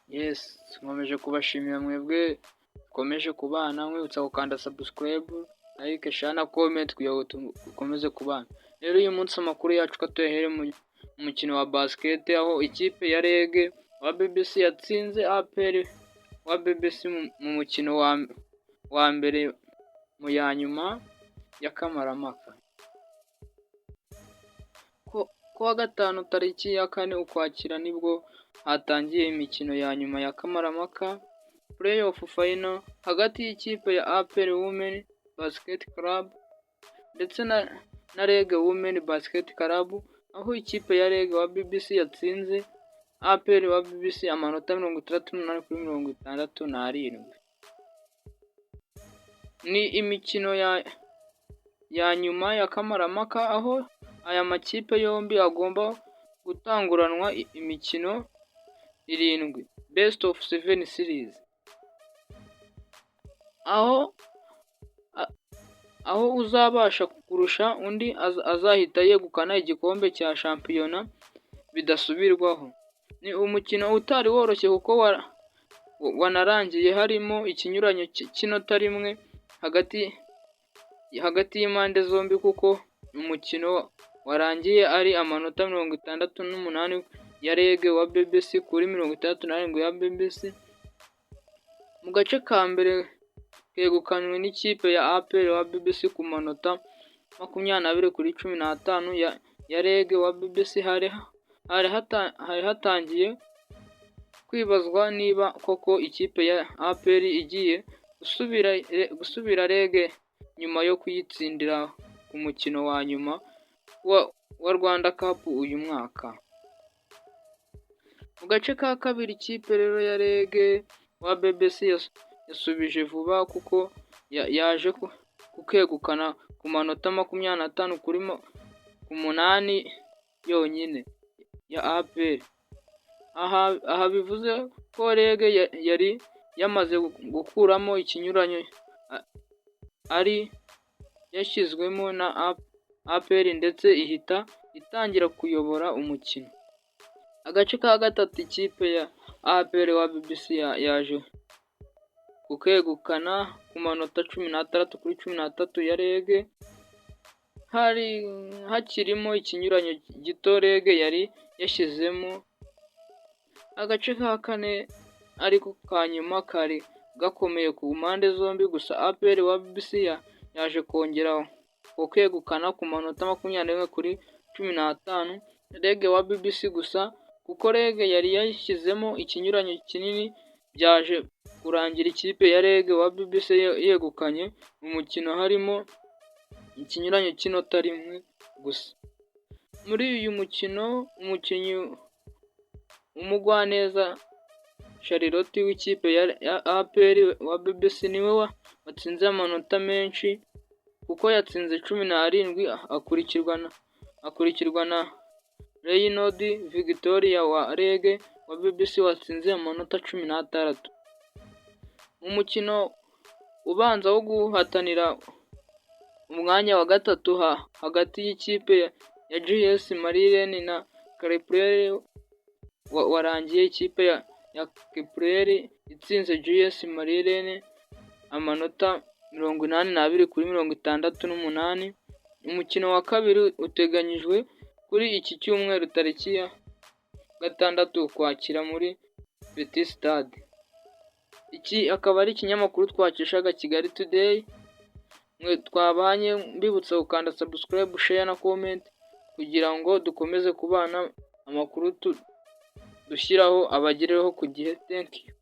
Yes, nkomeje kubashimira mwebwe dukomeje kubana, nkwibutsa gukanda subscribe, like, share na comment kugira ngo dukomeze kubana. Rero uyu munsi amakuru yacu ko tuyahere mu mukino wa basket, aho ikipe ya REG wa BBC yatsinze APR wa BBC mu mukino wa mbere mu ya nyuma ya Kamarampaka. Kuwa gatanu tariki ya 4 Ukwakira nibwo hatangiye imikino ya nyuma ya Kamarampaka Playoff Final hagati y'ikipe ya APR Women Basket Club ndetse na REG Women Basket Club, aho ikipe ya REG wa BBC yatsinze APR wa BBC amanota 68 kuri 67. Ni imikino ya nyuma ya Kamarampaka, aho aya makipe yombi agomba gutanguranwa imikino 7 best of 7 series, aho uzabasha kurusha undi azahita yegukana igikombe cya shampiyona bidasubirwaho. Ni umukino utari woroshye kuko wanarangiye harimo ikinyuranyo cy'inota rimwe hagati y'impande zombi, kuko umukino warangiye ari amanota 68 ya REG wa BBC kuri 67 ya BBC. Mu gace ka mbere kegukanwe n'ikipe ya APR wa BBC ku manota 20 kuri 15 ya REG wa BBC. hari hatangiye kwibazwa niba koko ikipe ya APR igiye gusubira REG nyuma yo kuyitsindira ku mukino wa nyuma wa Rwanda Cup uyu mwaka. Mu gace ka kabiri ikipe rero ya REG wa BBC yasubije vuba kuko yaje kukegukana ku manota 25 kuri 8 yonyine ya APR. Aha bivuze ko REG yari yamaze gukuramo ikinyuranyo ari yashyizwemo na APR ndetse ihita itangira kuyobora umukino. Agace ka gatatu ikipe ya APR wa BBC yaje kukegukana ku manota 16 kuri 13 ya REG. Hakirimo ikinyuranyo gito REG yari yashyizemo. Agace ka kane ariko ka nyuma kari gakomeye ku mpande zombi, gusa APR wa BBC yaje kongera kukegukana ku manota 21 kuri 15 REG wa BBC gusa, kuko REG yari yashyizemo ikinyuranyo kinini byaje kurangira ikipe ya REG wa BBC yegukanye umukino harimo ikinyuranyo cy'inota rimwe gusa. Muri uyu mukino umukinnyi umugwaneza Charlotte w'ikipe ya APR wa BBC niwe watsinze amanota menshi kuko yatsinze 17, akurikirwa na Reynold Victoria wa REG wa BBC watsinze amanota 16. Umukino ubanza wo guhatanira umwanya wa gatatu hagati y'ikipe ya GS Marilene na Caprel warangiye ikipe ya Caprel itsinze GS Marilene amanota 82 kuri 68. Umukino wa kabiri uteganyijwe kuri iki cyumweru tariki ya 6 Ukwakira muri Petit Stade. Iki akaba ari ikinyamakuru twakeshaga Kigali Today. Mwe twabanye mbibutsa gukanda subscribe, share na comment kugira ngo dukomeze kubana amakuru dushyiraho abagereho ku gihe. Thank you.